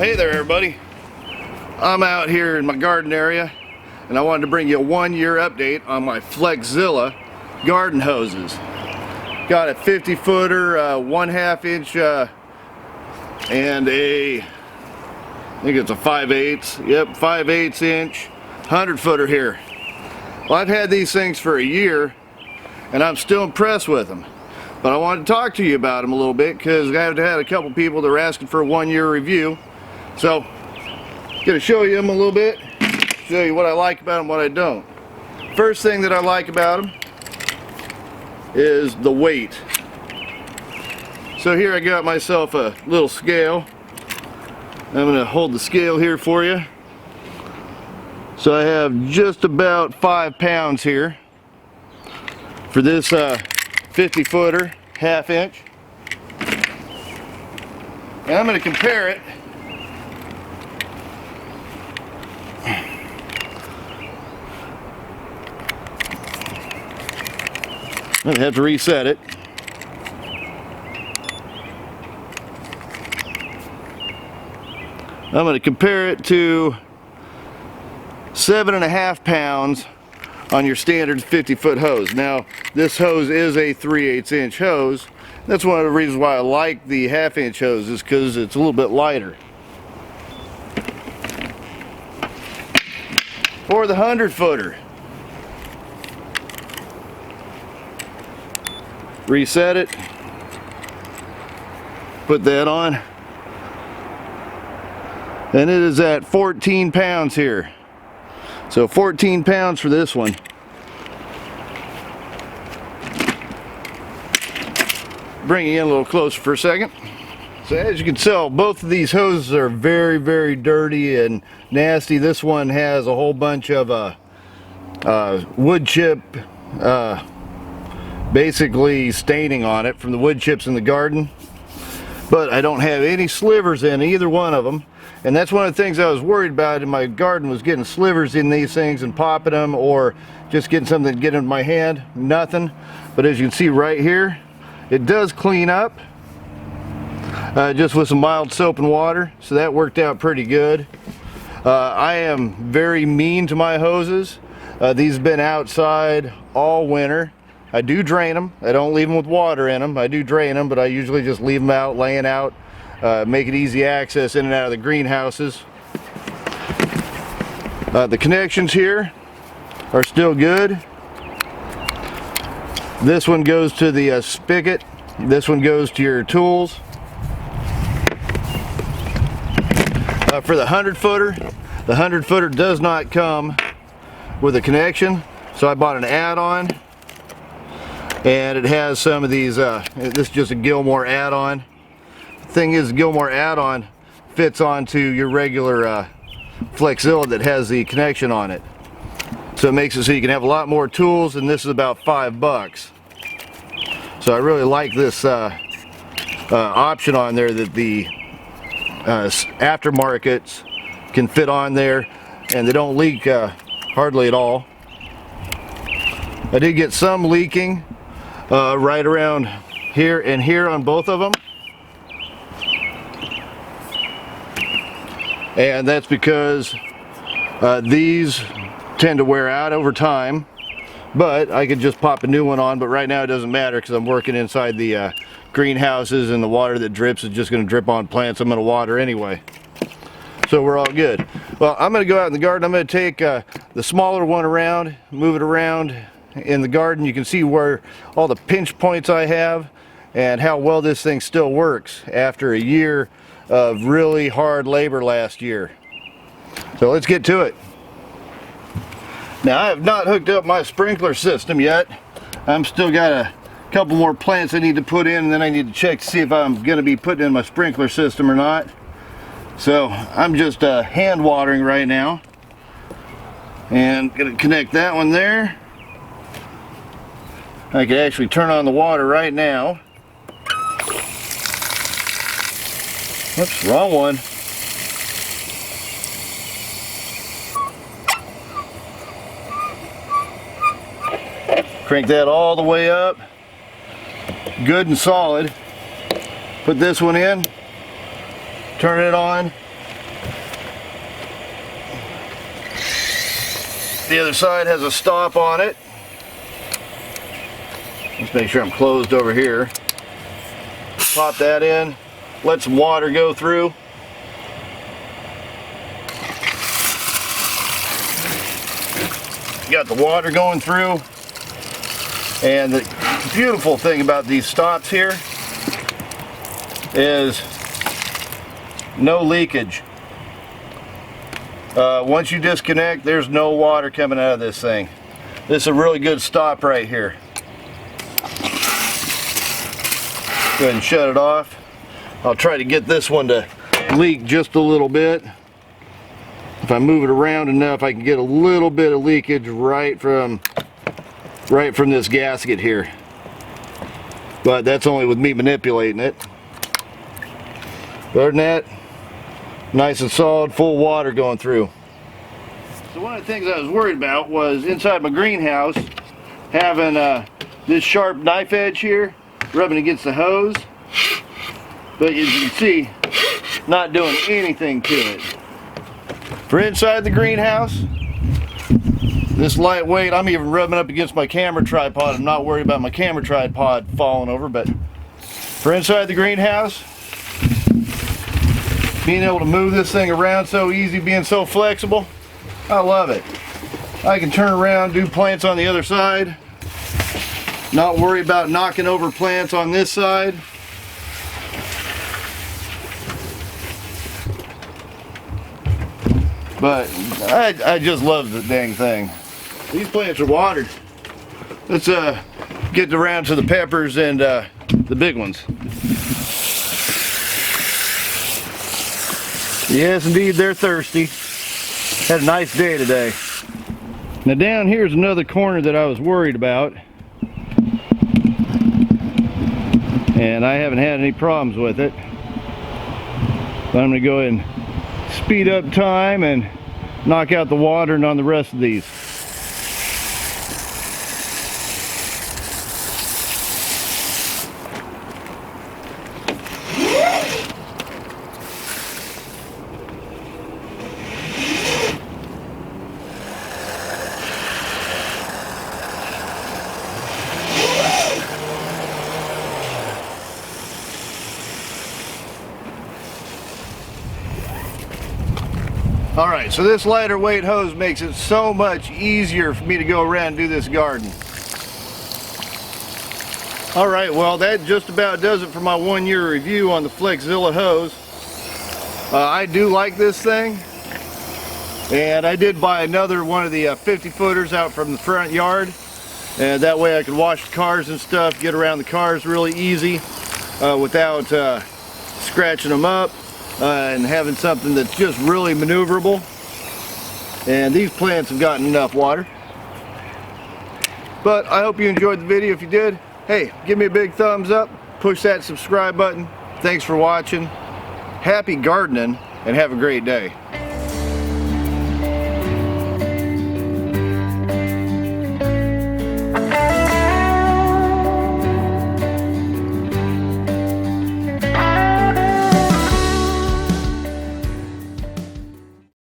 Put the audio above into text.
Well, hey there everybody. I'm out here in my garden area and I wanted to bring you a 1-year update on my Flexzilla garden hoses. Got a 50 footer, 1/2 inch and I think it's a 5/8, yep, 5/8 inch 100 footer here. Well, I've had these things for a year and I'm still impressed with them. But I wanted to talk to you about them a little bit because I've had a couple people that were asking for a 1-year review. So, I'm going to show you them a little bit, show you what I like about them, what I don't. First thing that I like about them is the weight. So here I got myself a little scale. I'm going to hold the scale here for you. So I have just about 5 pounds here for this 50 footer, 1/2 inch. And I'm going to compare it I'm going to have to reset it. I'm going to compare it to 7.5 pounds on your standard 50-foot hose. Now, this hose is a 3/8 inch hose. That's one of the reasons why I like the 1/2 inch hose, is because it's a little bit lighter. For the 100 footer, reset it, put that on, and it is at 14 pounds here. So 14 pounds for this one. Bring it in a little closer for a second. So as you can tell, both of these hoses are very, very dirty and nasty. This one has a whole bunch of wood chip basically staining on it from the wood chips in the garden. But I don't have any slivers in either one of them. And that's one of the things I was worried about in my garden, was getting slivers in these things and popping them, or just getting something to get in my hand. Nothing. But as you can see right here, it does clean up just with some mild soap and water, so that worked out pretty good. I am very mean to my hoses. These have been outside all winter. I do drain them. I don't leave them with water in them. I do drain them, but I usually just leave them out, laying out, make it easy access in and out of the greenhouses. The connections here are still good. This one goes to the spigot. This one goes to your tools. For the 100 footer, the 100 footer does not come with a connection, so I bought an add-on, and it has some of these, this is just a Gilmore add-on. The thing is, Gilmore add-on fits onto your regular Flexzilla that has the connection on it. So it makes it so you can have a lot more tools, and this is about $5. So I really like this option on there, that the aftermarkets can fit on there, and they don't leak hardly at all. I did get some leaking right around here and here on both of them, and that's because these tend to wear out over time. But I could just pop a new one on, but right now it doesn't matter because I'm working inside the greenhouses, and the water that drips is just going to drip on plants I'm going to water anyway. So we're all good. Well, I'm going to go out in the garden. I'm going to take the smaller one around, move it around in the garden. You can see where all the pinch points I have and how well this thing still works after a year of really hard labor last year. So let's get to it. Now, I have not hooked up my sprinkler system yet. I'm still got a couple more plants I need to put in, and then I need to check to see if I'm going to be putting in my sprinkler system or not. So I'm just hand watering right now, and going to connect that one there. I can actually turn on the water right now. Oops, wrong one. Crank that all the way up, good and solid. Put this one in, turn it on, The other side has a stop on it. Let's make sure I'm closed over here. Pop that in, let some water go through. Got the water going through. And the beautiful thing about these stops here is no leakage. Once you disconnect, there's no water coming out of this thing. This is a really good stop right here. Go ahead and shut it off. I'll try to get this one to leak just a little bit. If I move it around enough, I can get a little bit of leakage right from this gasket here. But that's only with me manipulating it. Other than that, nice and solid, full water going through. So one of the things I was worried about was inside my greenhouse having this sharp knife edge here rubbing against the hose, but as you can see, not doing anything to it. For inside the greenhouse, this lightweight, I'm even rubbing up against my camera tripod. I'm not worried about my camera tripod falling over, but for inside the greenhouse, being able to move this thing around so easy, being so flexible, I love it. I can turn around, do plants on the other side, not worry about knocking over plants on this side. But I just love the dang thing. These plants are watered. Let's get around to the peppers and the big ones. Yes, indeed, they're thirsty. Had a nice day today. Now down here's another corner that I was worried about. And I haven't had any problems with it. But I'm going to go ahead and speed up time and knock out the watering on the rest of these. Alright, so this lighter weight hose makes it so much easier for me to go around and do this garden. Alright, well that just about does it for my 1 year review on the Flexzilla hose. I do like this thing, and I did buy another one of the 50 footers out from the front yard, and that way I could wash the cars and stuff, get around the cars really easy without scratching them up. And having something that's just really maneuverable. And these plants have gotten enough water. But I hope you enjoyed the video. If you did, hey, give me a big thumbs up, push that subscribe button. Thanks for watching. Happy gardening and have a great day.